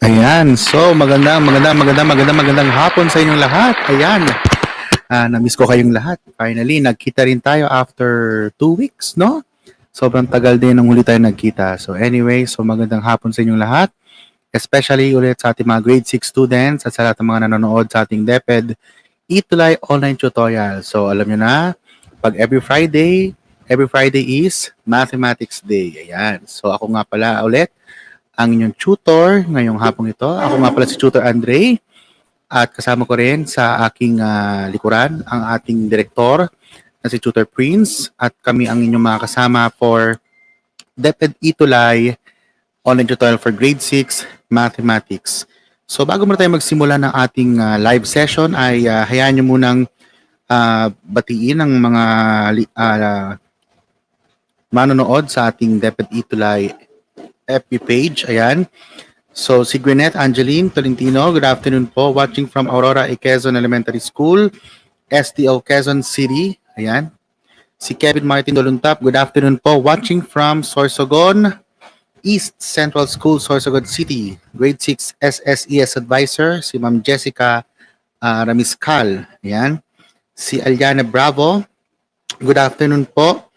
Ayan. So, magandang hapon sa inyong lahat. Ayan. Na-miss ko kayong lahat. Finally, nagkita rin tayo after 2 weeks, no? Sobrang tagal din nung huli tayo nagkita. So anyway, so magandang hapon sa inyong lahat. Especially ulit sa ating mga grade 6 students at sa lahat ng mga nanonood sa ating DepEd Itulay online tutorial. So alam nyo na, pag every Friday is Mathematics Day. Ayan. So ako nga pala ulit, ang inyong tutor ngayong hapong ito. Ako nga pala si Tutor Andre at kasama ko rin sa aking likuran ang ating direktor na si Tutor Prince at kami ang inyong mga kasama for DepEd Itulay online tutorial for grade 6 Mathematics. So bago muna tayo magsimula ng ating live session ay hayaan nyo munang batiin ang mga manonood sa ating DepEd Itulay FB page. Ayan. So, si Gwyneth Angeline Tolentino, good afternoon po. Watching from Aurora Quezon Elementary School, STO Quezon City. Ayan. Si Kevin Martin Doluntap, good afternoon po. Watching from Sorsogon East Central School, Sorsogon City. Grade 6 SSES Advisor, si Ma'am Jessica Ramiscal. Ayan. Si Aliana Bravo, good afternoon po.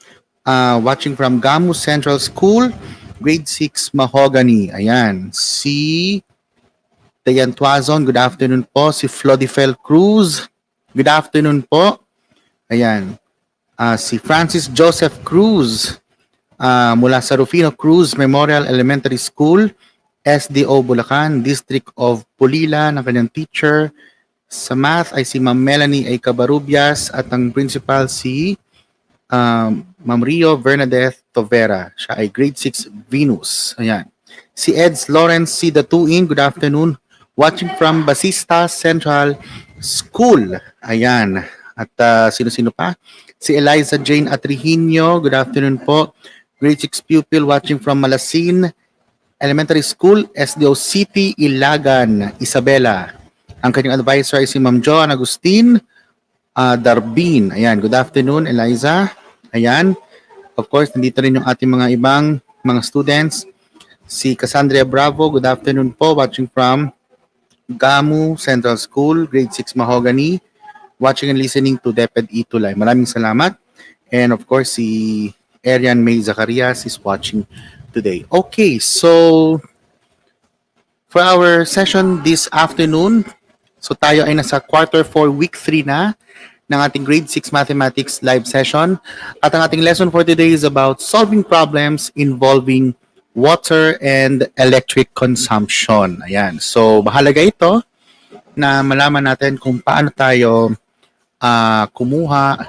Watching from Gamu Central School, Grade 6 Mahogany. Ayan. Si Dayan Tuazon, good afternoon po. Si Flodifel Cruz, good afternoon po. Ayan. Si Francis Joseph Cruz, mula sa Rufino Cruz Memorial Elementary School, SDO Bulacan, District of Pulila, ng kanyang teacher. Sa math ay si Ma'am Melanie A. Cabarubias at ang principal si Ma'am Rio Bernadette Tovera. Siya ay grade 6 Venus. Ayan. Si Eds Lawrence C. Datuin, good afternoon. Watching from Basista Central School. Ayan. At sino-sino pa? Si Eliza Jane Atrihinio, good afternoon po. Grade 6 pupil watching from Malasin Elementary School, SDO City, Ilagan, Isabela. Ang kanyang advisor ay si Ma'am Joan Agustin Darbin. Ayan, good afternoon, Eliza. Ayan. Of course, nandito rin yung ating mga ibang mga students. Si Cassandra Bravo, good afternoon po. Watching from Gamu Central School, grade 6 Mahogany. Watching and listening to DepEd Itulay. Maraming salamat. And of course, si Arian May Zacarias is watching today. Okay, so for our session this afternoon, so tayo ay nasa quarter 4, week 3 na ng ating grade 6 mathematics live session. At ang ating lesson for today is about solving problems involving water and electric consumption. Ayan. So, mahalaga ito na malaman natin kung paano tayo kumuha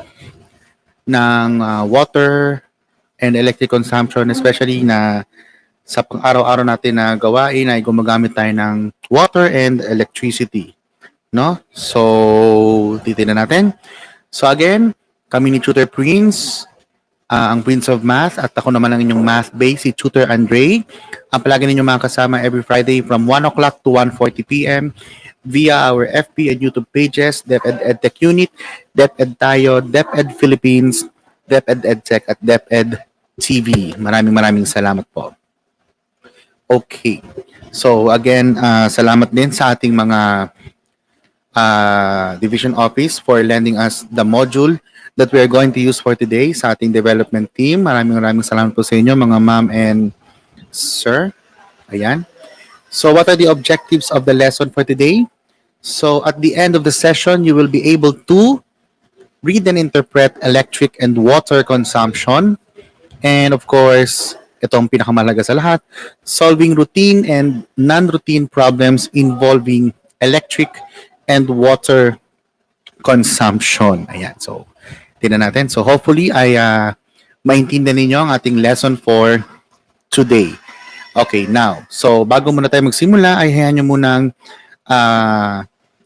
ng water and electric consumption, especially na sa pang-araw-araw natin na gawain ay gumagamit tayo ng water and electricity. No? So, titignan natin. So again, kami ni Tutor Prince, ang Prince of Math, at ako naman ang inyong math base, si Tutor Andre. Ang palagi ninyong mga kasama every Friday from 1 o'clock to 1:40 p.m. via our FB and YouTube pages, DepEd EdTech Unit, DepEd Tayo, DepEd Philippines, DepEd EdTech, at DepEd TV. Maraming salamat po. Okay. So again, salamat din sa ating mga division office for lending us the module that we are going to use for today sa ating development team. Maraming salamat po sa inyo mga ma'am and sir. Ayan. So what are the objectives of the lesson for today? So at the end of the session, you will be able to read and interpret electric and water consumption. And of course, itong pinakamahalaga sa lahat, solving routine and non-routine problems involving electric and water consumption. Ayan. So, tingnan natin. So, hopefully, ay maintindihan ninyo ang ating lesson for today. Okay, now. So, bago muna tayo magsimula, ay hayaan nyo munang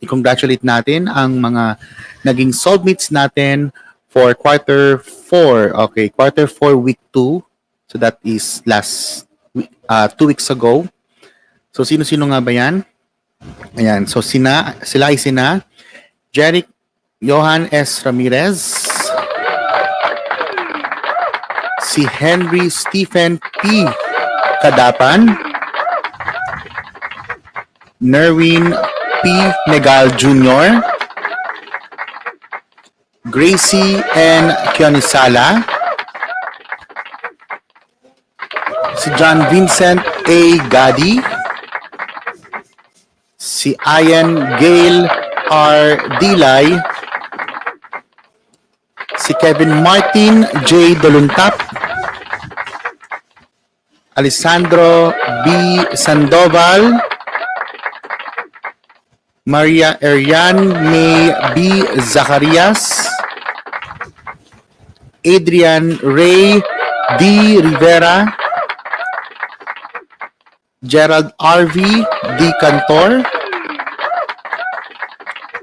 i-congratulate natin ang mga naging solvemates natin for quarter 4. Okay, quarter 4, week 2. So, that is last week, 2 weeks ago. So, sino-sino nga ba yan? Ayan, so sila ay sina Jeric Johan S. Ramirez, si Henry Stephen P. Kadapan, Nerwin P. Negal Jr., Gracie N. Kionisala, si John Vincent A. Gadi, si Ian Gail R. Dilay, si Kevin Martin J. Doluntap, Alessandro B. Sandoval, Maria Erian May B. Zacarias, Adrian Ray D. Rivera, Gerald R.V. D. Cantor,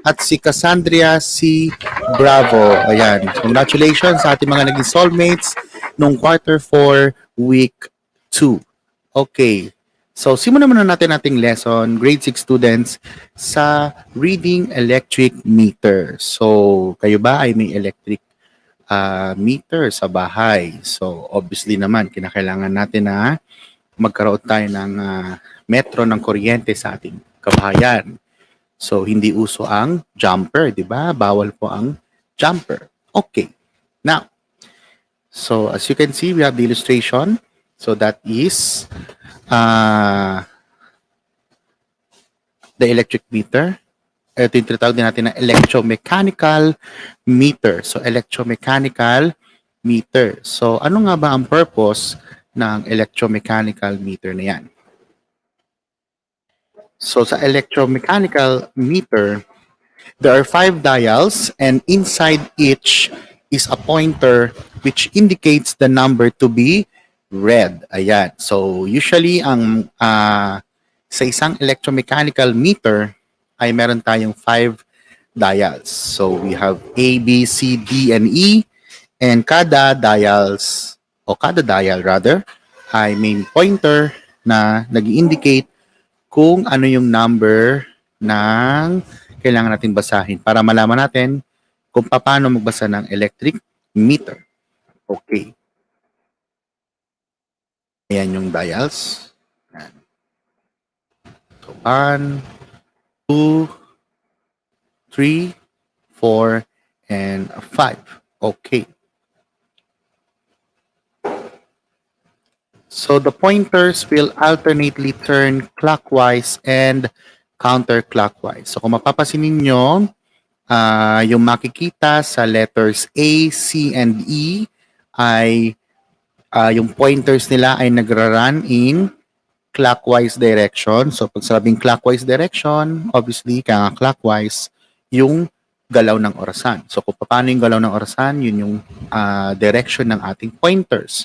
at si Cassandra C. Bravo. Ayan. Congratulations sa ating mga naging soulmates nung quarter 4, week 2. Okay. So, simulan muna natin ating lesson, grade 6 students, sa reading electric meter. So, kayo ba ay may electric meter sa bahay? So, obviously naman, kinakailangan natin na magkaroon tayo ng metro ng kuryente sa ating kabahayan. So, hindi uso ang jumper, di ba? Bawal po ang jumper. Okay. Now, so as you can see, we have the illustration. So, that is the electric meter. Ito yung tinatawag din natin na electromechanical meter. So, electromechanical meter. So, ano nga ba ang purpose ng electromechanical meter na yan? So, sa electromechanical meter, there are 5 dials and inside each is a pointer which indicates the number to be read. Ayan. So, usually, sa isang electromechanical meter ay meron tayong 5 dials. So, we have A, B, C, D, and E. And kada dial ay may pointer na nag-indicate kung ano yung number ng kailangan natin basahin para malaman natin kung paano magbasa ng electric meter. Okay. Ayan yung dials. Ayan. So, 1, 2, 3, 4, and 5. Okay. So the pointers will alternately turn clockwise and counterclockwise. So kung mapapasin ninyo, yung makikita sa letters A, C, and E ay yung pointers nila ay nagra-run in clockwise direction. So pag sabing clockwise direction, obviously kaya clockwise yung galaw ng orasan. So kung paano yung galaw ng orasan, yun yung direction ng ating pointers.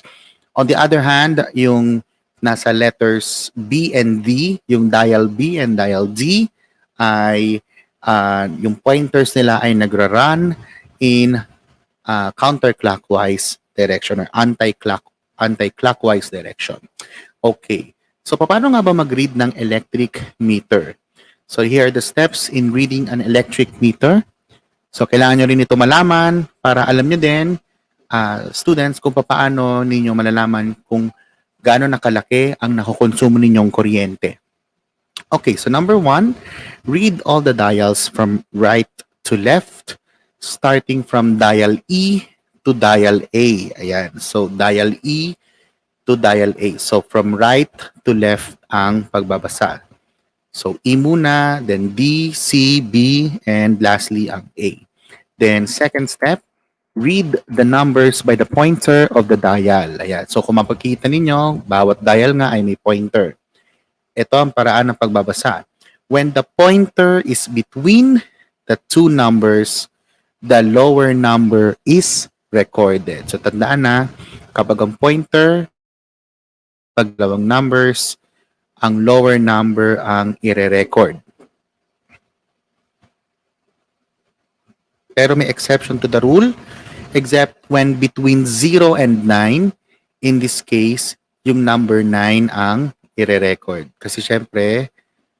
On the other hand, yung nasa letters B and D, yung dial B and dial D, ay yung pointers nila ay nagra-run in counterclockwise direction or anti-clockwise direction. Okay. So, paano nga ba mag-read ng electric meter? So, here are the steps in reading an electric meter. So, kailangan nyo rin ito malaman para alam nyo din, students, kung paano ninyo malalaman kung gaano nakalaki ang nakukonsumo ninyong kuryente. Okay, so number 1, read all the dials from right to left, starting from dial E to dial A. Ayan, so dial E to dial A. So from right to left ang pagbabasa. So E muna, then D, C, B, and lastly ang A. Then second step, read the numbers by the pointer of the dial. Ayan. So kung mapakita ninyo, bawat dial nga ay may pointer. Ito ang paraan ng pagbabasa. When the pointer is between the two numbers, the lower number is recorded. So tandaan na, kapag ang pointer, pag dalawang numbers, ang lower number ang ire-record. Pero may exception to the rule, except when between 0 and 9, in this case, yung number 9 ang ire-record. Kasi syempre,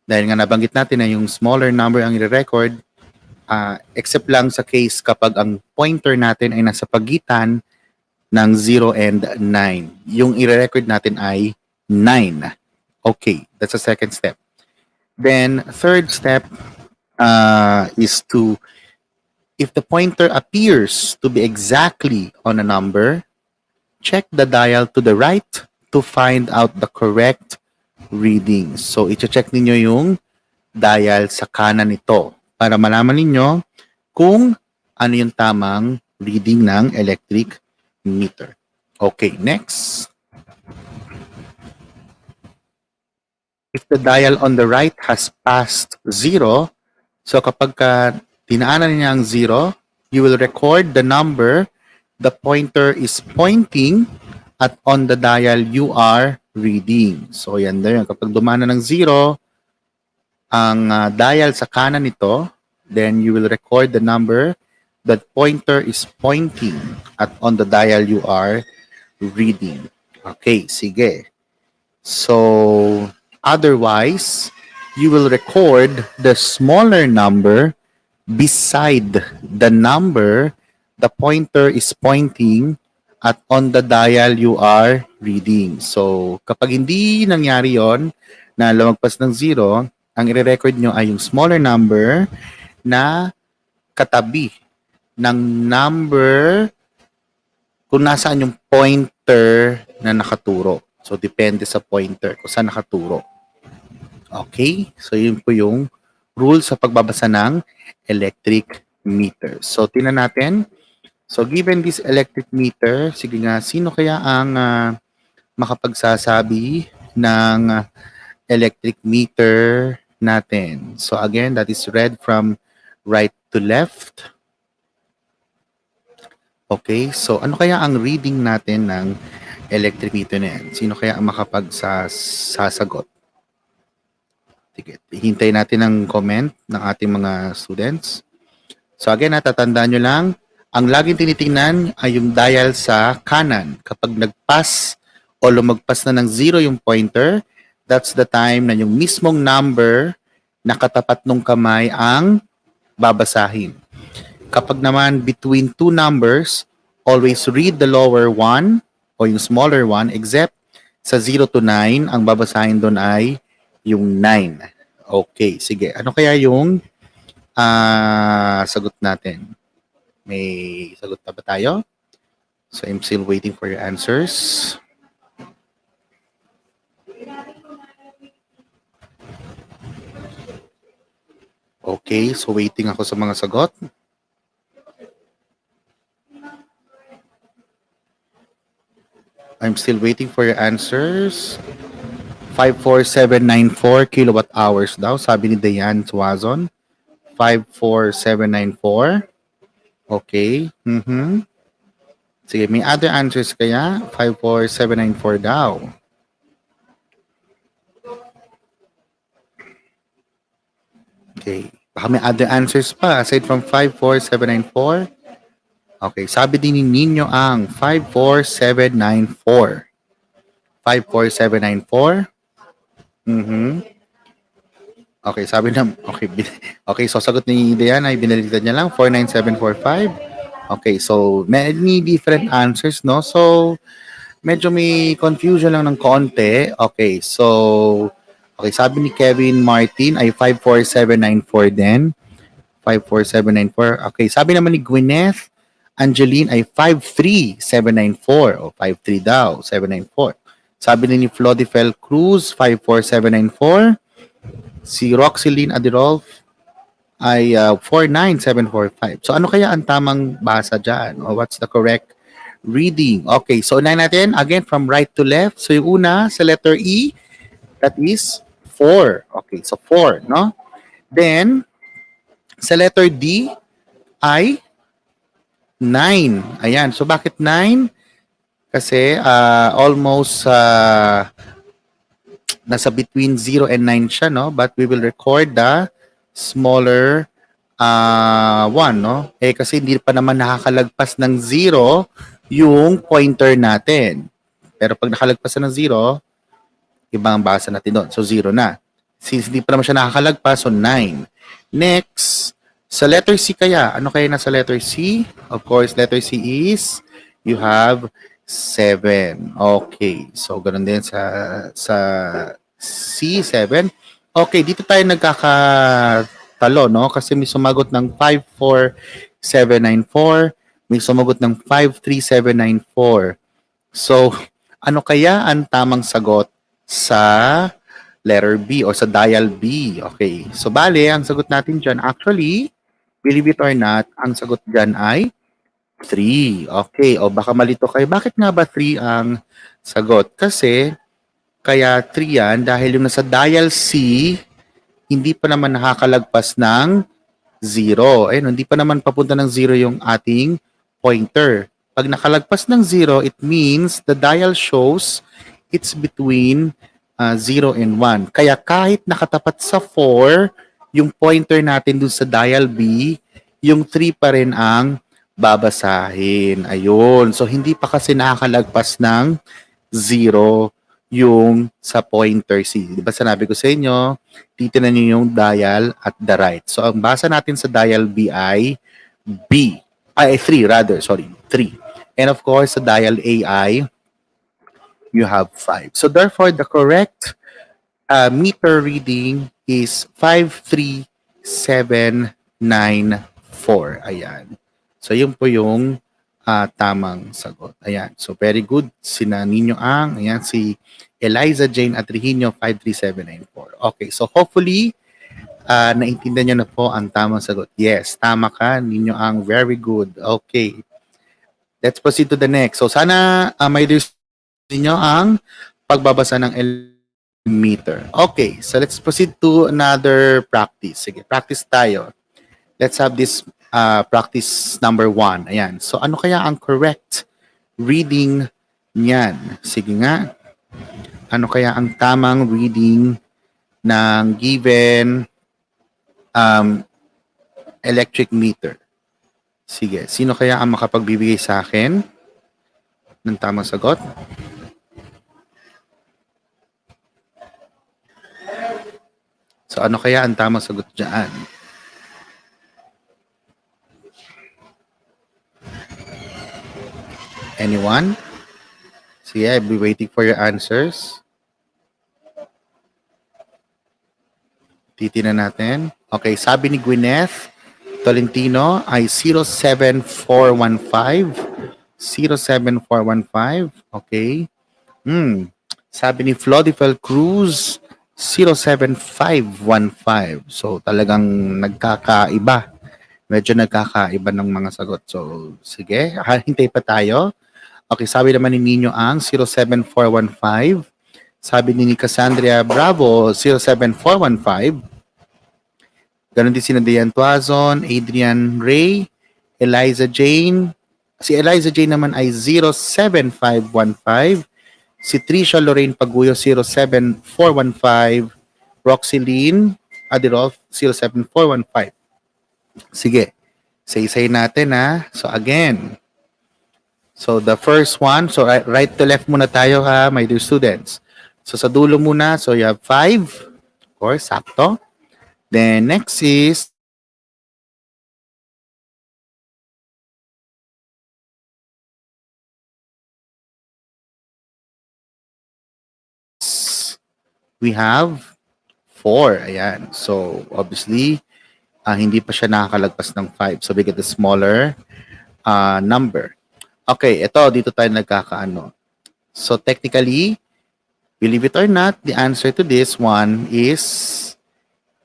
dahil nga nabanggit natin na yung smaller number ang ire-record, except lang sa case kapag ang pointer natin ay nasa pagitan ng 0 and 9. Yung ire-record natin ay 9. Okay, that's the second step. Then, third step is to, if the pointer appears to be exactly on a number, check the dial to the right to find out the correct reading. So, i-check ninyo yung dial sa kanan nito para malaman ninyo kung ano yung tamang reading ng electric meter. Okay, next. If the dial on the right has passed 0, so kapag dinaanan niya ang 0, you will record the number the pointer is pointing at on the dial you are reading. So yan din. Kapag dumana ng 0, ang dial sa kanan nito, then you will record the number that pointer is pointing at on the dial you are reading. Okay, sige. So, otherwise, you will record the smaller number beside the number the pointer is pointing at on the dial you are reading. So, kapag hindi nangyari yon na lumagpas ng 0, ang i-record nyo ay yung smaller number na katabi ng number kung nasaan yung pointer na nakaturo. So, depende sa pointer kung saan nakaturo. Okay? So, yun po yung rule sa pagbabasa ng electric meter. So, tingnan natin. So, given this electric meter, sige nga, sino kaya ang makapagsasabi ng electric meter natin? So, again, that is read from right to left. Okay, so ano kaya ang reading natin ng electric meter na yan? Sino kaya ang makapagsasagot? Sige, hintayin natin ang comment ng ating mga students. So again, natatandaan nyo lang, ang laging tinitingnan ay yung dial sa kanan. Kapag nag-pass o lumagpas na ng 0 yung pointer, that's the time na yung mismong number na katapat ng kamay ang babasahin. Kapag naman between two numbers, always read the lower one o yung smaller one, except sa 0 to 9, ang babasahin doon ay yung 9. Okay, sige. Ano kaya yung sagot natin? May sagot na ba tayo? So I'm still waiting for your answers. Okay, so waiting ako sa mga sagot. I'm still waiting for your answers. 54794 kilowatt hours daw, sabi ni Dayan Suazon. 54794. Okay. Sige, may other answers kaya? 54794 daw. Okay. Baka may other answers pa aside from 54794. Okay, sabi din ni Nino ang 54794. 54794. Okay, sabi na, okay, so sagot ni Dayan ay binaliktad niya lang, 49745. Okay, so many different answers, no? So, medyo may confusion lang ng konti. Okay, so, okay, sabi ni Kevin Martin ay 54794 din. 54794. Okay, sabi naman ni Gwyneth Angeline ay 53794. O, 53 daw, 794. Sabi ni Flodifel Cruz, 54794. Si Roxeline Adirolf ay 49745. So, ano kaya ang tamang basa dyan? O what's the correct reading? Okay, so unahin natin again from right to left. So, yung una sa letter E, that is 4. Okay, so 4, no? Then, sa letter D ay 9. Ayan. So, bakit 9? Kasi almost nasa between 0 and 9 siya, no? But we will record the smaller one, no? Eh, kasi hindi pa naman nakakalagpas ng 0 yung pointer natin. Pero pag nakalagpas na ng 0, ibang basa natin doon. So, 0 na. Since hindi pa naman siya nakakalagpas, so 9. Next, sa letter C kaya, ano kaya nasa letter C? Of course, letter C is, you have 7. Okay. So, ganun din sa C, 7. Okay, dito tayo nagkakatalo, no? Kasi may sumagot ng 54794, may sumagot ng 53794. So, ano kaya ang tamang sagot sa letter B or sa dial B? Okay. So, bale, ang sagot natin dyan, actually, believe it or not, ang sagot dyan ay 3. Okay. O baka malito kayo. Bakit nga ba 3 ang sagot? Kasi, kaya 3 yan dahil yung nasa dial C, hindi pa naman nakakalagpas ng 0. Ayun, hindi pa naman papunta ng 0 yung ating pointer. Pag nakalagpas ng 0, it means the dial shows it's between 0 and 1. Kaya kahit nakatapat sa 4, yung pointer natin dun sa dial B, yung 3 pa rin ang babasahin. Ayun. So, hindi pa kasi nakakalagpas ng 0 yung sa pointer C. Di ba sinabi ko sa inyo, titinan niyo yung dial at the right. So, ang basa natin sa dial B ay B. Ay, 3 rather. Sorry, 3. And of course, sa dial A ay you have 5. So, therefore, the correct meter reading is 53794. Ayan. So, yun po yung tamang sagot. Ayan. So, very good. Sina Ninyo Ang. Ayan, si Eliza Jane Atrihino, 53794. Okay. So, hopefully, naintindihan nyo na po ang tamang sagot. Yes, tama ka, Ninyo Ang. Very good. Okay. Let's proceed to the next. So, sana may ninyo ang pagbabasa ng meter. Okay. So, let's proceed to another practice. Sige, practice tayo. Let's have this practice number 1. Ayan. So, ano kaya ang correct reading niyan? Sige nga. Ano kaya ang tamang reading ng given electric meter? Sige. Sino kaya ang makapagbibigay sa akin ng tamang sagot? So, ano kaya ang tamang sagot dyan? Anyone? Sige, I'll be waiting for your answers. Titignan natin. Okay, sabi ni Gwyneth Tolentino ay 07415. 07415. Okay. Sabi ni Flodifel Cruz, 07515. So, talagang nagkakaiba. Medyo nagkakaiba ng mga sagot. So, sige, hintay pa tayo. Okay, sabi naman ni Nino Ang, 07415. Sabi ni Cassandra Bravo, 07415. Ganon din si Diane Tuazon, Adrian Ray, Eliza Jane. Si Eliza Jane naman ay 07515. Si Trisha Lorraine Paguyo, 07415. Roxylene Adirolf, 07415. Sige, say natin ha. So again, so the first one, so right to left muna tayo ha, my dear students. So sa dulo muna, so you have 5. Of course, sakto. Then next is we have 4. Ayan. So obviously, hindi pa siya nakakalagpas ng 5. So we get a smaller number. Okay, dito tayo nagkakaano. So technically, believe it or not, the answer to this one is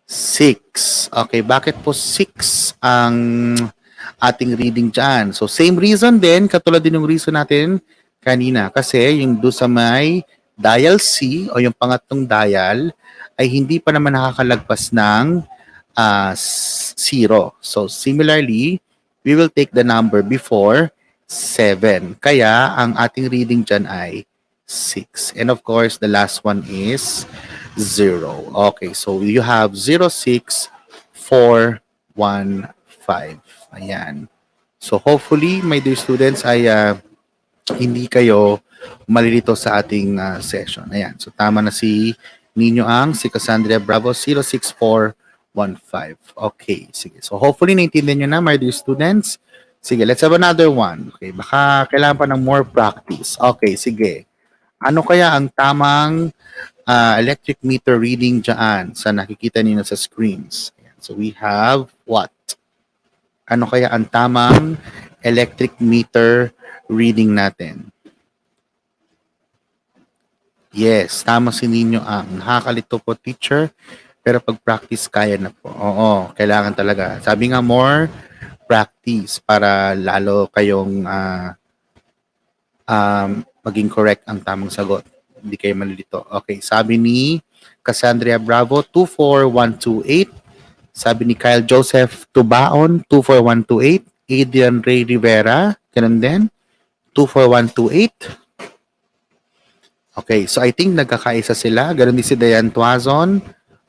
6. Okay, bakit po 6 ang ating reading dyan? So same reason din, katulad din yung reason natin kanina. Kasi yung do sa may dial C o yung pangatlong dial ay hindi pa naman nakakalagpas ng 0. So similarly, we will take the number before 7. Kaya ang ating reading dyan ay 6. And of course, the last one is 0. Okay, so you have 06415. Ayan. So hopefully, my dear students, ay hindi kayo malilito sa ating session. Ayan. So tama na si Nino Ang, si Cassandra Bravo, 06415. Okay, sige. So hopefully, naintindihan nyo na, my dear students. Sige, let's have another one. Okay, baka kailangan pa ng more practice. Okay, sige. Ano kaya ang tamang electric meter reading dyan sa nakikita niyo sa screens? Ayan. So we have what? Ano kaya ang tamang electric meter reading natin? Yes, tama si Nino ang nakakalito po teacher, pero pag practice kaya na po. Oo, kailangan talaga. Sabi nga more practice para lalo kayong maging correct ang tamang sagot. Hindi kayo malilito. Okay, sabi ni Cassandra Bravo, 24128. Sabi ni Kyle Joseph Tubaon, 24128. Adrian Ray Rivera, ganun din, 24128. Okay, so I think nagkakaisa sila. Ganun din si Dayan Tuazon.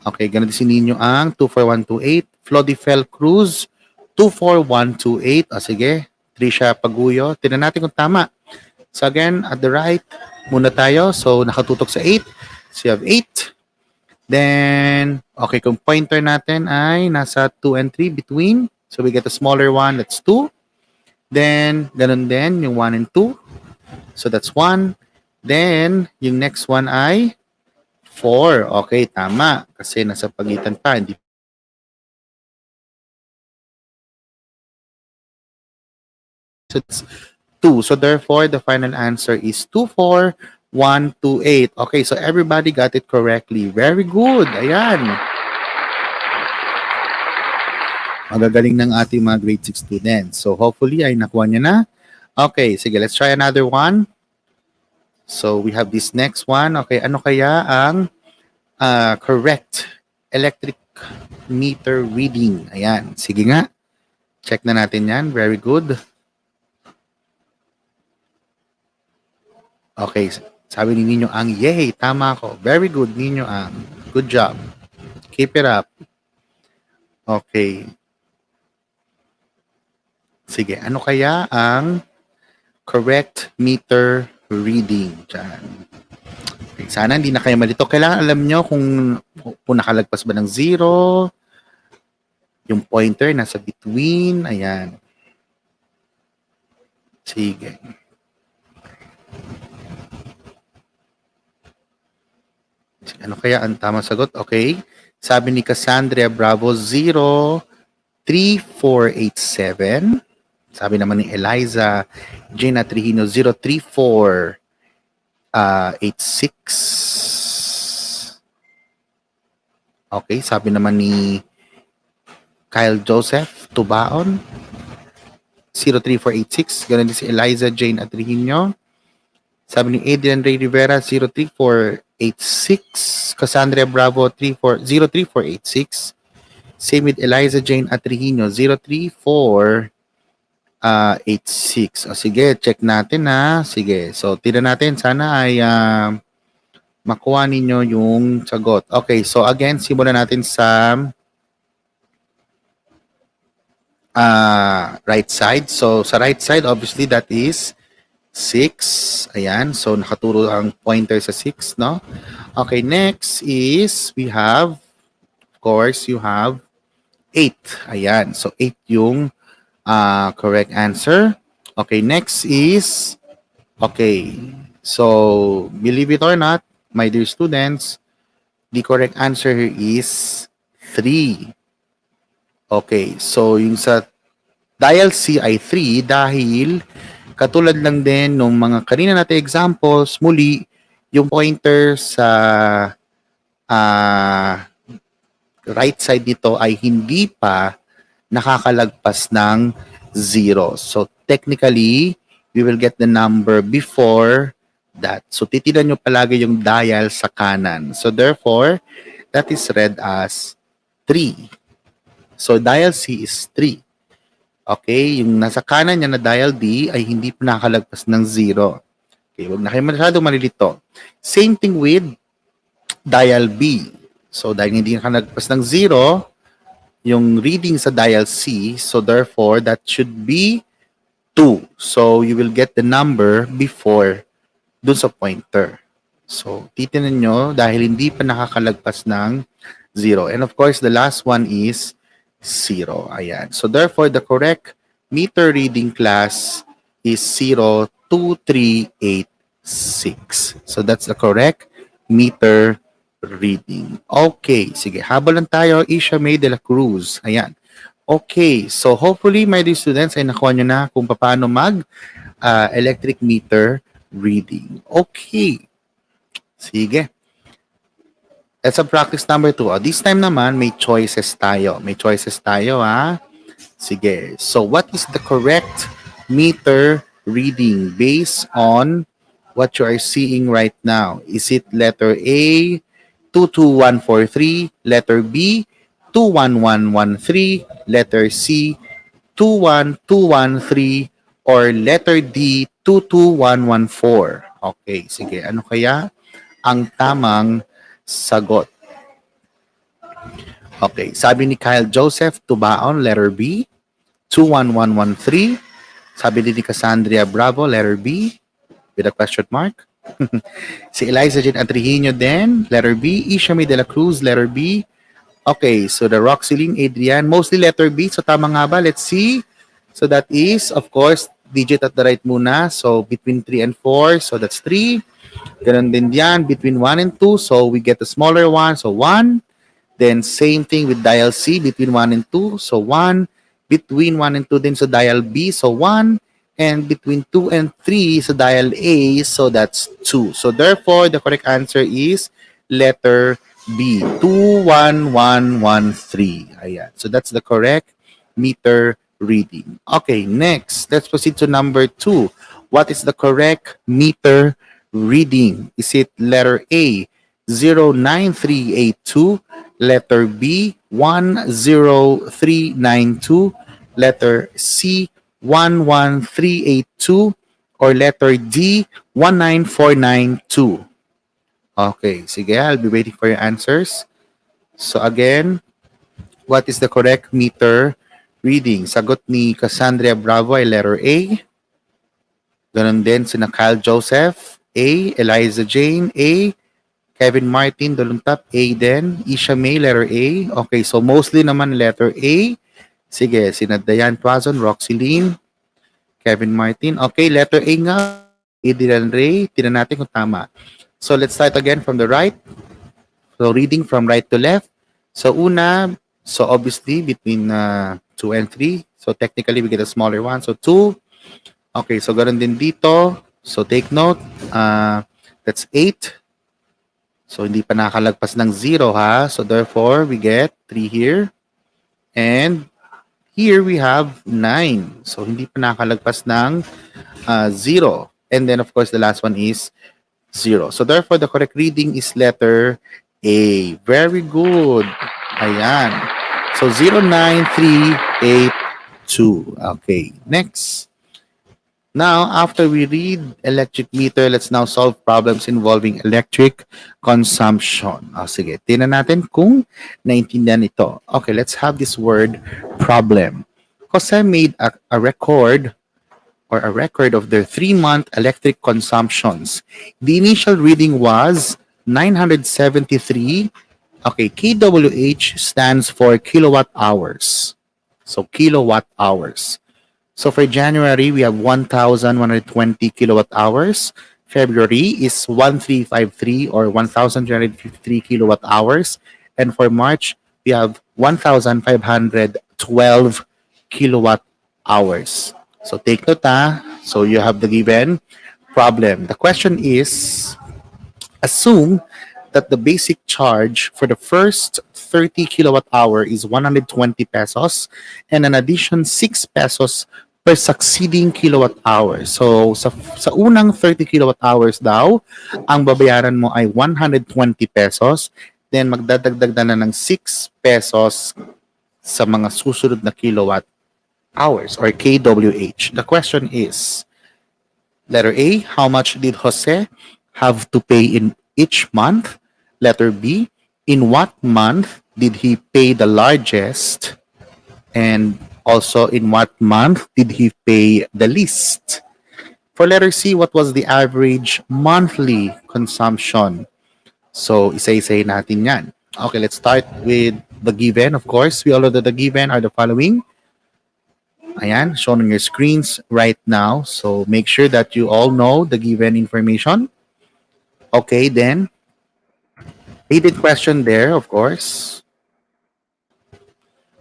Okay, ganun din si Nino Ang, 24128. Flodifel Cruz, 24128. O sige, Trisha Paguyo. Tingnan natin kung tama. So again, at the right, muna tayo. So nakatutok sa 8. So you have 8. Then, okay, kung pointer natin ay nasa 2 and 3 between. So we get a smaller one, that's 2. Then, ganun din, yung 1 and 2. So that's 1. Then, yung next one ay 4. Okay, tama. Kasi nasa pagitan pa. Hindi. So it's 2. So therefore, the final answer is 24128. Okay, so everybody got it correctly. Very good. Ayan. Magagaling ng ating mga grade 6 students. So hopefully ay nakuha niya na. Okay, sige, let's try another one. So we have this next one. Okay, ano kaya ang correct electric meter reading? Ayan, sige nga. Check na natin yan. Very good. Okay, sabi ni Ninyo Ang, yay, tama ako. Very good, Ninyo Ang. Good job. Keep it up. Okay. Sige, ano kaya ang correct meter reading dyan? Okay, sana hindi na kayo malito. Kailangan alam nyo kung nakalagpas ba ng 0, yung pointer nasa between, ayan. Sige. Ano kaya ang tamang sagot? Okay. Sabi ni Cassandra Bravo, 03487. Sabi naman ni Eliza Gina Trujillo, 03486. Okay, sabi naman ni Kyle Joseph Tubaon, 03486. Ganun din si Eliza Jane Atrihino. Sabi ni Adrian Ray Rivera, 03486. Cassandra Bravo, 03486. Same with Eliza Jane Atrihino, 03486. O sige, check natin na. Sige, so tignan natin. Sana ay makuha ninyo yung sagot. Okay, so again, simulan natin sa right side. So sa right side, obviously that is 6. Ayan, so nakaturo ang pointer sa 6, no? Okay, next is we have, of course, you have 8. Ayan, so 8 yung correct answer. Okay, next is, okay, so believe it or not, my dear students, the correct answer here is 3. Okay, so yung sa dial C ay 3 dahil katulad lang din nung mga kanina natin examples, muli, yung pointer sa right side nito ay hindi pa nakakalagpas ng 0. So technically, we will get the number before that. So titinan nyo palagi yung dial sa kanan. So therefore, that is read as 3. So dial C is 3. Okay, yung nasa kanan niya na dial D ay hindi pa nakakalagpas ng 0. Okay, wag na kayo masyado malilito. Same thing with dial B. So dahil hindi nakalagpas ng 0, yung reading sa dial C, so therefore that should be 2. So you will get the number before dun sa pointer. So titinan nyo dahil hindi pa nakakalagpas ng 0. And of course, the last one is 0. Ayan. So therefore, the correct meter reading class is 0238 So that's the correct meter reading. Okay, sige. Habol lang tayo. Isha May de la Cruz. Ayan. Okay, so hopefully my dear students ay nakuha nyo na kung paano mag electric meter reading. Okay. Sige. That's a practice number 2. This time naman, may choices tayo. May choices tayo, ha? Sige. So, what is the correct meter reading based on what you are seeing right now? Is it letter A, 22143, letter B, 21113, letter C, 21213, or letter D, 22114? Okay, sige. Ano kaya ang tamang sagot? Okay, sabi ni Kyle Joseph, Tubaon, letter B, 21113. Sabi din ni Cassandra Bravo, letter B, with a question mark. Si Eliza Jane Atrihino din, letter B. Ishami de la Cruz, letter B. Okay, so the Roxylene Adrian, mostly letter B. So tama nga ba? Let's see. So that is, of course, digit at the right muna. So between 3 and 4, so that's 3. Ganun din yan, between 1 and 2. So we get the smaller one, so 1. Then same thing with dial C, between 1 and 2. So 1. Between 1 and 2 din sa dial B, so 1. And between 2 and 3 sa dial A, so that's 2. So therefore, the correct answer is letter B, 21113. Ayan. So that's the correct meter reading. Okay, next, let's proceed to number 2. What is the correct meter reading? Is it letter A, 09382, letter B, 10392, letter C, 11382, or letter D, 19492? Okay, sige, I'll be waiting for your answers. So again, what is the correct meter reading? Sagot ni Cassandra Bravo ay letter A. Ganon din sina Kyle Joseph, A. Eliza Jane, A. Kevin Martin, Duluntap, A din. Isha May, letter A. Okay, so mostly naman letter A. Sige, sina Dayan Tuazon, Roxylene, Kevin Martin. Okay, letter A nga. Adrian Ray. Tignan natin kung tama. So let's start again from the right. So reading from right to left. So una, so obviously between 2 and 3. So technically we get a smaller one. So 2. Okay, so ganoon din dito. So take note. That's 8. So hindi pa nakalagpas ng 0, ha. So therefore we get 3 here. And here we have 9. So hindi pa nakalagpas ng 0. And then of course the last one is 0. So therefore the correct reading is letter A. Very good. Ayan. So 09382. Okay. Next. Now, after we read electric meter, let's now solve problems involving electric consumption. Sige, tingnan natin kung naintindihan ito. Okay, let's have this word problem. Jose made a record of their 3-month electric consumptions. The initial reading was 973. Okay, kWh stands for kilowatt hours. So, kilowatt hours. So for January, we have 1,120 kilowatt hours. February is 1,353 or 1,353 kilowatt hours. And for March, we have 1,512 kilowatt hours. So take note, So you have the given problem. The question is, assume that the basic charge for the first 30 kilowatt hour is 120 pesos and an addition 6 pesos per succeeding kilowatt hour. So sa unang 30 kilowatt hours daw, ang babayaran mo ay 120 pesos, then magdadagdag na ng 6 pesos sa mga susunod na kilowatt hours or kWh. The question is, letter A, how much did Jose have to pay in each month? Letter B, in what month did he pay the largest? And also, in what month did he pay the least? For letter C, what was the average monthly consumption? So, isa-isay natin yan. Okay, let's start with the given. Of course, we all know that the given are the following. Ayan, shown on your screens right now. So make sure that you all know the given information. Okay, then, aided question there, of course.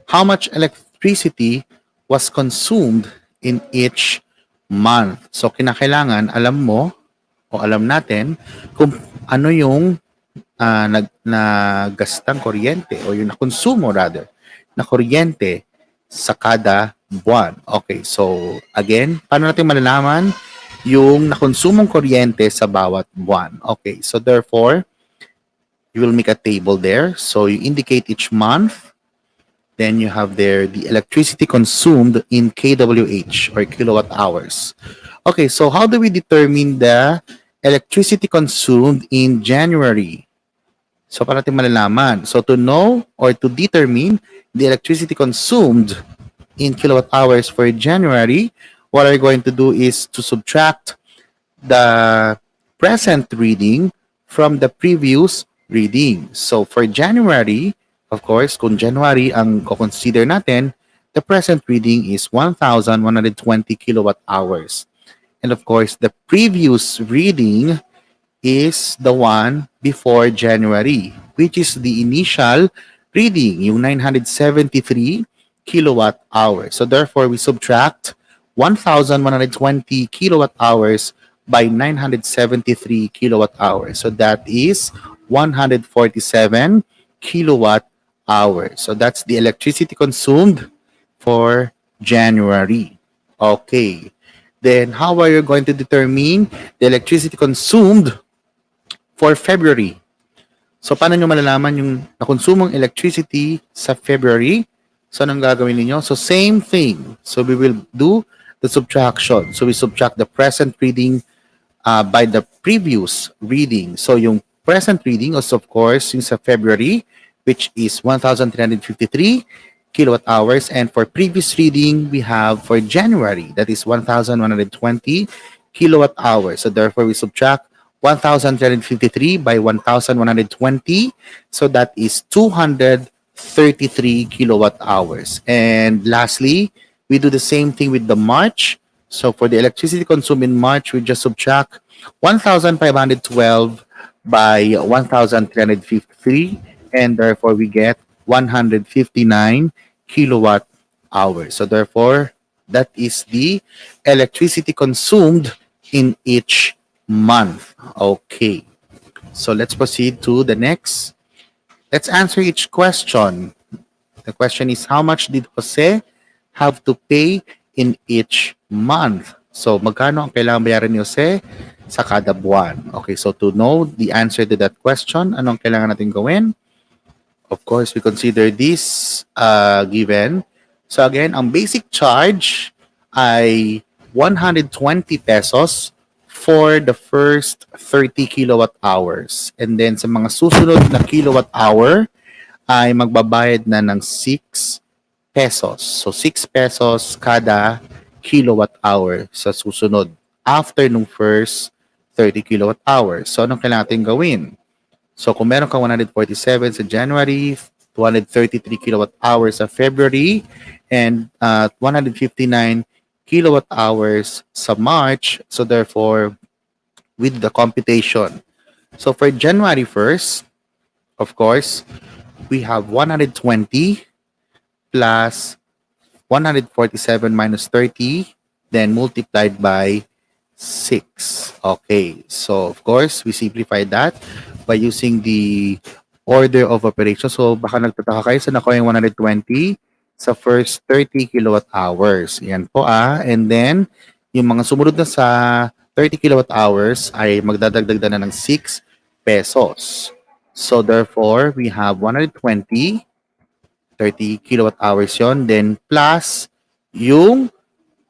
How much electricity was consumed in each month? So kinakailangan alam mo o alam natin kung ano yung nagastang kuryente o yung nakonsumo rather na kuryente sa kada buwan. Okay, so again, paano natin malalaman yung nakonsumong kuryente sa bawat buwan? Okay, so therefore, you will make a table there. So you indicate each month. Then you have there the electricity consumed in kWh or kilowatt hours. Okay, so how do we determine the electricity consumed in January? So, para natin malalaman. So, to know or to determine the electricity consumed in kilowatt hours for January, what we're going to do is to subtract the present reading from the previous reading. So, for January, of course, kung January ang consider natin, the present reading is 1,120 kilowatt hours. And of course, the previous reading is the one before January, which is the initial reading, yung 973 kilowatt hours. So therefore, we subtract 1,120 kilowatt hours by 973 kilowatt hours. So that is 147 kilowatt hours. So that's the electricity consumed for January. Okay. Then how are you going to determine the electricity consumed for February? So, paano nyo malalaman yung nakonsumong electricity sa February? So, anong gagawin niyo? So, same thing. So, we will do the subtraction. So, we subtract the present reading by the previous reading. So, yung present reading is, of course, yung sa February, which is 1,353 kilowatt hours. And for previous reading, we have for January, that is 1,120 kilowatt hours. So, therefore, we subtract 1,353 by 1,120. So that is 233 kilowatt hours. And lastly, we do the same thing with the March. So for the electricity consumed in March, we just subtract 1,512 by 1,353. And therefore, we get 159 kilowatt hours. So therefore, that is the electricity consumed in each month. Okay. So let's proceed to the next. Let's answer each question. The question is, how much did Jose have to pay in each month? So, magkano ang kailangan bayaran ni Jose sa kada buwan? Okay, so to know the answer to that question, anong kailangan natin gawin? Of course, we consider this given. So again, ang basic charge ay 120 pesos for the first 30 kilowatt hours. And then sa mga susunod na kilowatt hour ay magbabayad na ng 6 pesos. So 6 pesos kada kilowatt hour sa susunod after nung first 30 kilowatt hours. So anong kailangan natin gawin? So kung meron kang 147 sa January, 233 kilowatt hours sa February, and 159 kilowatt hours sa March. So therefore, with the computation. So for January 1st, of course, we have 120 plus 147 minus 30, then multiplied by 6. Okay, so of course, we simplify that by using the order of operation. So baka nagtataka kayo sa nakuha yung 120 sa first 30 kilowatt hours. Yan po And then, yung mga sumunod na sa 30 kilowatt hours ay magdadagdag na ng 6 pesos. So therefore, we have 120, 30 kilowatt hours yon. Then plus yung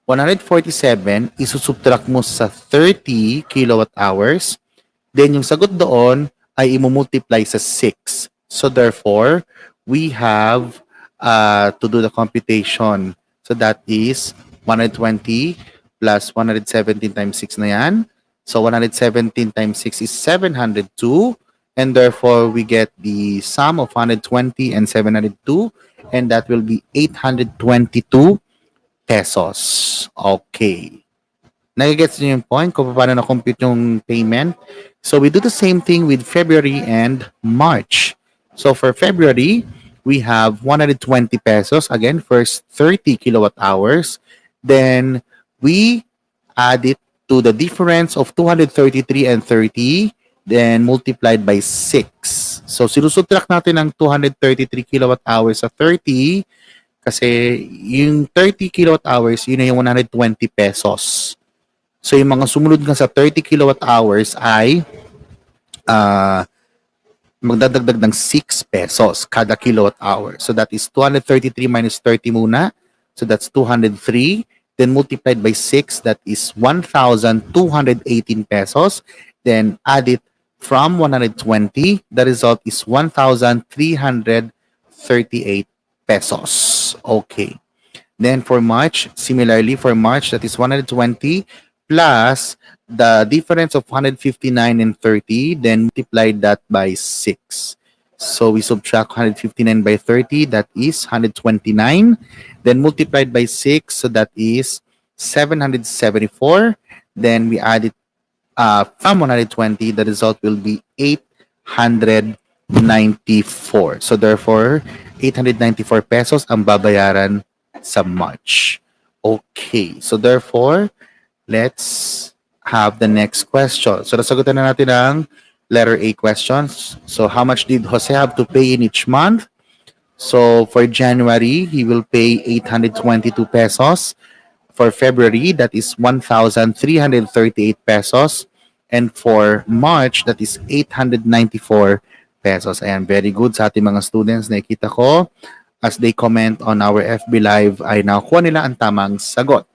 147, isusubtract mo sa 30 kilowatt hours. Then yung sagot doon ay imumultiply sa 6. So therefore, we have to do the computation. So that is 120 plus 117 times 6 na yan. So 117 times 6 is 702. And therefore, we get the sum of 120 and 702. And that will be 822 pesos. Okay. Nagigets niyo yung point kung paano na-compute yung payment? So we do the same thing with February and March. So for February, we have 120 pesos. Again, first 30 kilowatt hours. Then we add it to the difference of 233 and 30, then multiplied by 6. So sinusubtract natin ang 233 kilowatt hours sa 30 kasi yung 30 kilowatt hours, yun na yung 120 pesos. So yung mga sumunod nga sa 30 kilowatt hours ay magdadagdag ng 6 pesos kada kilowatt hour. So that is 233 minus 30 muna. So that's 203. Then multiplied by 6, that is 1,218 pesos. Then add it from 120. The result is 1,338 pesos. Okay. Then for March, similarly for March, that is 120 plus the difference of 159 and 30, then multiply that by 6. So we subtract 159 by 30, that is 129. Then multiplied by 6, so that is 774. Then we add it from 120, the result will be 894. So therefore, 894 pesos ang babayaran sa March. Okay, so therefore, let's have the next question. So nasagutan na natin ang letter A questions. So how much did Jose have to pay in each month? So for January, he will pay 822 pesos. For February, that is 1,338 pesos. And for March, that is 894 pesos. Ayan, very good sa ating mga students. Nakikita ko, as they comment on our FB Live, ay nakuha nila ang tamang sagot.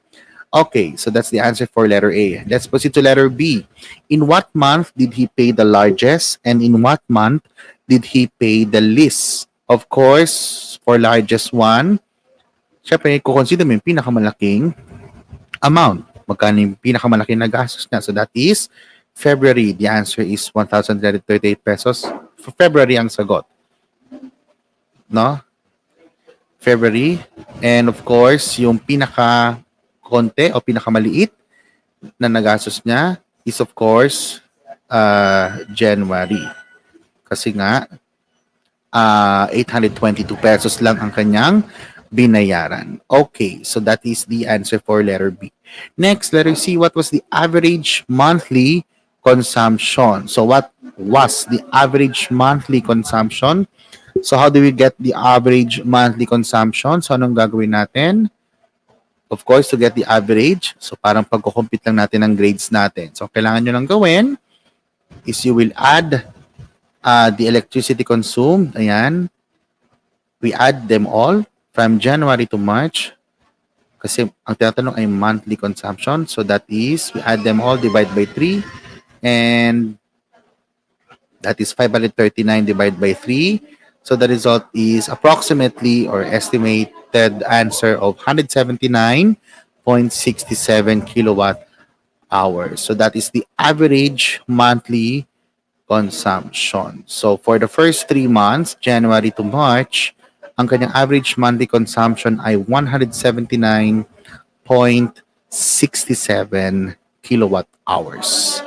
Okay, so that's the answer for letter A. Let's proceed to letter B. In what month did he pay the largest, and in what month did he pay the least? Of course, for largest one, syempre, kukonsider mo yung pinakamalaking amount. Magkano yung pinakamalaking nagastos niya? So that is February. The answer is 1,338 pesos. For February ang sagot. No? February. And of course, yung pinaka-konti o pinakamaliit na nagastos niya is of course January. Kasi nga, 822 pesos lang ang kanyang binayaran. Okay, so that is the answer for letter B. Next, letter C, what was the average monthly consumption? So what was the average monthly consumption? So how do we get the average monthly consumption? So anong gagawin natin? Of course, to get the average, so parang pagkukumpit lang natin ang grades natin. So kailangan nyo lang gawin is you will add the electricity consumed. Ayan. We add them all from January to March. Kasi ang tinatanong ay monthly consumption. So that is, we add them all, divide by 3. And that is 539 divided by 3. So the result is approximately or estimated answer of 179.67 kilowatt hours. So that is the average monthly consumption. So for the first 3 months, January to March, ang kanyang average monthly consumption ay 179.67 kilowatt hours.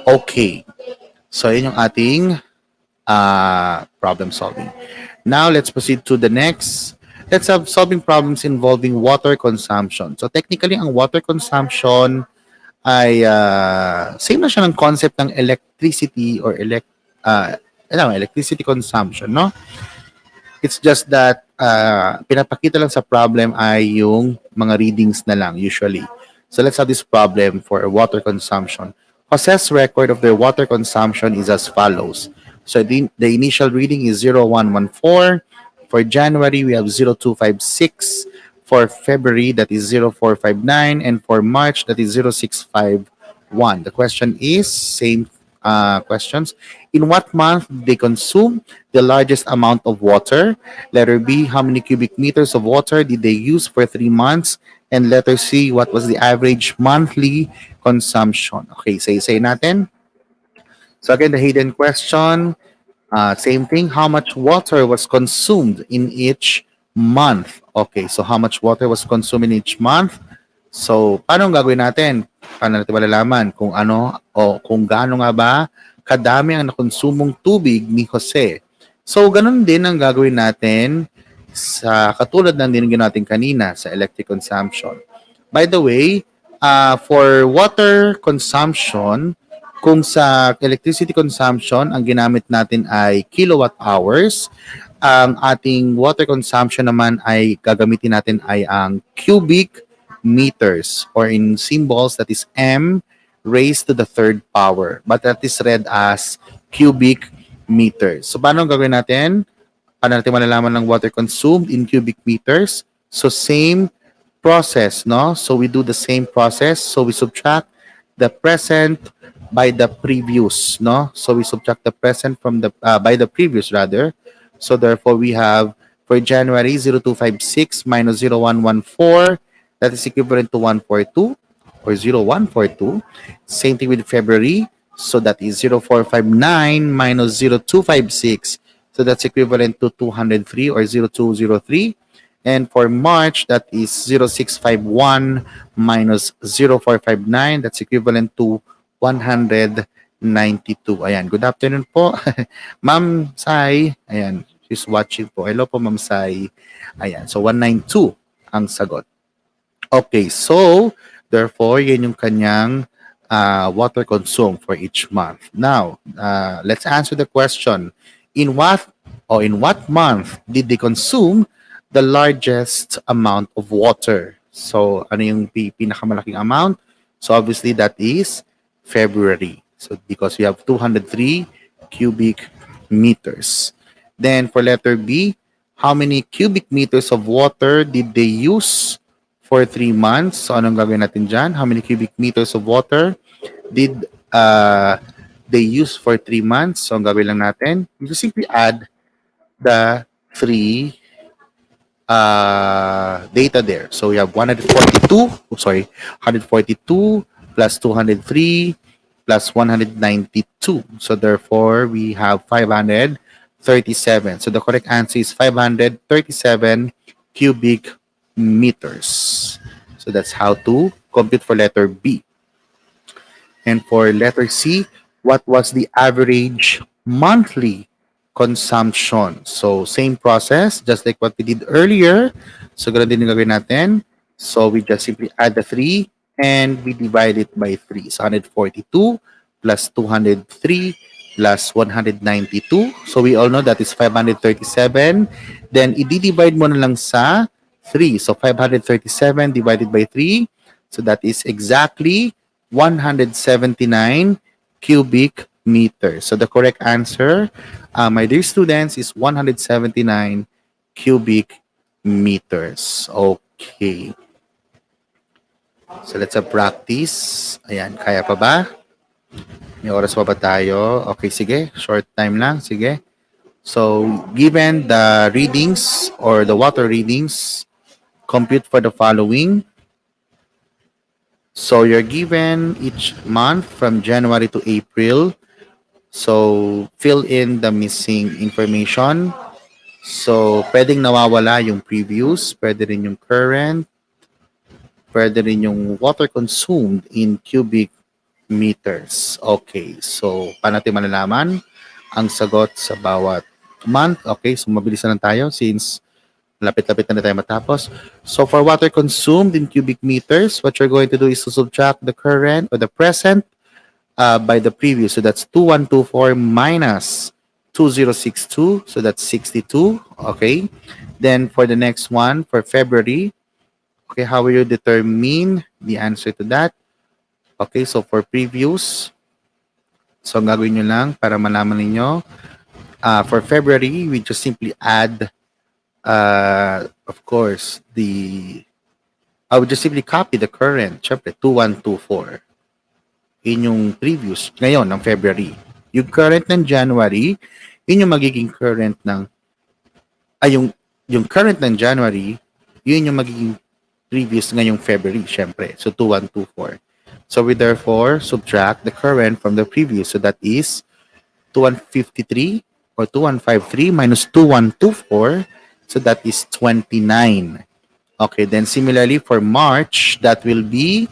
Okay. So yun yung ating problem solving. Now let's proceed to the next. Let's have solving problems involving water consumption. So technically, ang water consumption ay same na siya ng concept ng electricity or electricity consumption, no? It's just that pinapakita lang sa problem ay yung mga readings na lang usually. So let's have this problem for water consumption. Jose's record of their water consumption is as follows. So the initial reading is 0114. For January, we have 0256. For February, that is 0459. And for March, that is 0651. The question is, same questions. In what month did they consume the largest amount of water? Letter B, how many cubic meters of water did they use for 3 months? And letter C, what was the average monthly consumption? Okay, say natin. So again, the hidden question, same thing. How much water was consumed in each month. Okay, so how much water was consumed in each month? So, paano ang gagawin natin? Paano natin malalaman kung ano o kung gaano nga ba kadami ang nakonsumong tubig ni Jose? So, ganun din ang gagawin natin sa katulad ng dinigyan natin kanina sa electric consumption. By the way, for water consumption, kung sa electricity consumption, ang ginamit natin ay kilowatt hours, ang ating water consumption naman ay gagamitin natin ay ang cubic meters or in symbols that is M raised to the third power. But that is read as cubic meters. So paano ang gagawin natin? Paano natin malalaman ng water consumed in cubic meters? So same process, no? So we do the same process. So we subtract the present by the previous, no? So we subtract the present from the by the previous rather. So therefore we have for January 0256 minus 0114, that is equivalent to 142 or 0142. Same thing with February. So that is 0459 minus 0256. So that's equivalent to 203 or 0203. And for March, that is 0651 minus 0459. That's equivalent to 192. Ayan, good afternoon po. Ma'am Sai, ayan, she's watching po. Hello po, Ma'am Sai. Ayan, so 192 ang sagot. Okay, so therefore, yan yung kanyang water consumed for each month. Now, let's answer the question. In what month did they consume the largest amount of water? So, ano yung pinakamalaking amount? So, obviously, that is February. So, because we have 203 cubic meters. Then, for letter B, how many cubic meters of water did they use for 3 months? So, anong gagawin natin dyan? How many cubic meters of water did they use for 3 months? So, ang gagawin lang natin, you just simply add the 3 data there. So, we have 142 plus 203 plus 192. So, therefore, we have 537. So, the correct answer is 537 cubic meters. So that's how to compute for letter B. And for letter C, what was the average monthly consumption? So same process, just like what we did earlier. So ganun din yung gagawin natin. So we just simply add the 3 and we divide it by 3. So 142 plus 203 plus 192. So we all know that is 537. Then i-divide mo na lang sa 3. So 537 divided by 3. So that is exactly 179 cubic meters. So the correct answer, my dear students, is 179 cubic meters. Okay. So let's practice. Ayan, kaya pa ba? May oras pa ba tayo? Okay, sige. Short time lang. Sige. So, given the readings or the water readings, compute for the following. So, you're given each month from January to April. So, fill in the missing information. So, pwedeng nawawala yung previous, pwede rin yung current, pwede rin yung water consumed in cubic meters. Okay, so paano natin malalaman ang sagot sa bawat month? Okay, so mabilisan lang tayo since lapit-lapit na tayo matapos. So for water consumed in cubic meters, what you're going to do is to subtract the current or the present by the previous. So that's 2124 minus 2062. So that's 62. Okay. Then for the next one, for February, okay, how will you determine the answer to that? Okay, so for previous, so ang gagawin nyo lang para malaman ninyo, for February, we just simply add, of course, I would just simply copy the current, syempre, 2124. Yun yung previous, ngayon, ng February. Yung current ng January, yun yung magiging current ng, yung current ng January, yun yung magiging previous ngayong February, syempre. So, 2124. So we therefore subtract the current from the previous. So that is 2153 or 2153 minus 2124. So that is 29. Okay, then similarly for March, that will be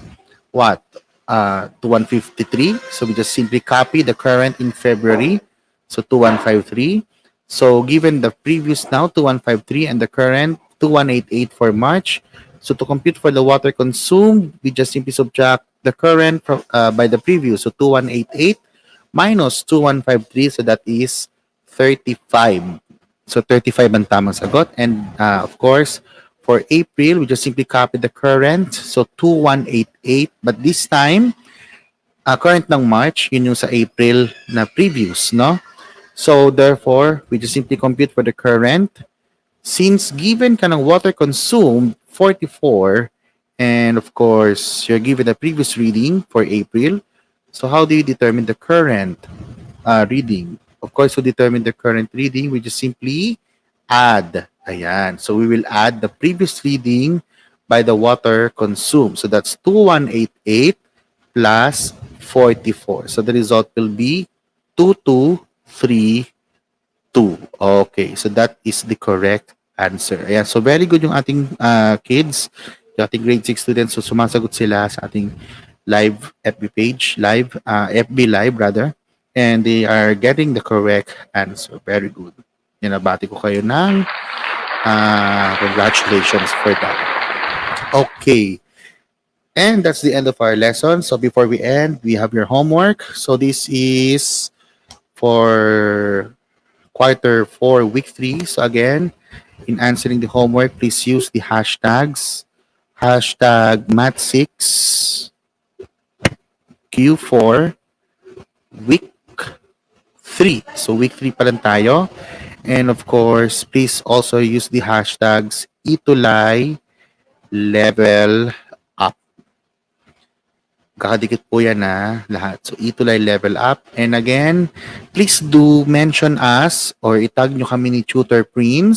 what? To 153. So we just simply copy the current in February. So 2153. So given the previous now 2153 and the current 2188 for March. So to compute for the water consumed, we just simply subtract the current from, by the previous. So 2188 minus 2153. So that is 35. So 35 ang tamang sagot. And of course, for April, we just simply copy the current. So 2188. But this time, current ng March, yun yung sa April na previous, no? So therefore, we just simply compute for the current. Since given ka ng water consumed, 44, and of course, you're given the previous reading for April. So how do you determine the current reading? Of course, to determine the current reading, we just simply add. Ayan. So we will add the previous reading by the water consumed. So that's 2188 plus 44. So the result will be 2232. Okay. So that is the correct answer. Ayan. So very good yung ating kids, yung ating grade 6 students. So sumasagot sila sa ating live FB page, FB live rather. And they are getting the correct answer. Very good. Nabati ko kayo ng congratulations for that. Okay. And that's the end of our lesson. So before we end, we have your homework. So this is for quarter 4, week 3. So again, in answering the homework, please use the hashtags. Hashtag Math6 Q4 week 3. So week 3 pa lang tayo. And of course, please also use the hashtags Itulay Level Up. Kakadikit po yan na lahat. So Itulay Level Up. And again, please do mention us or itag nyo kami ni Tutor Prince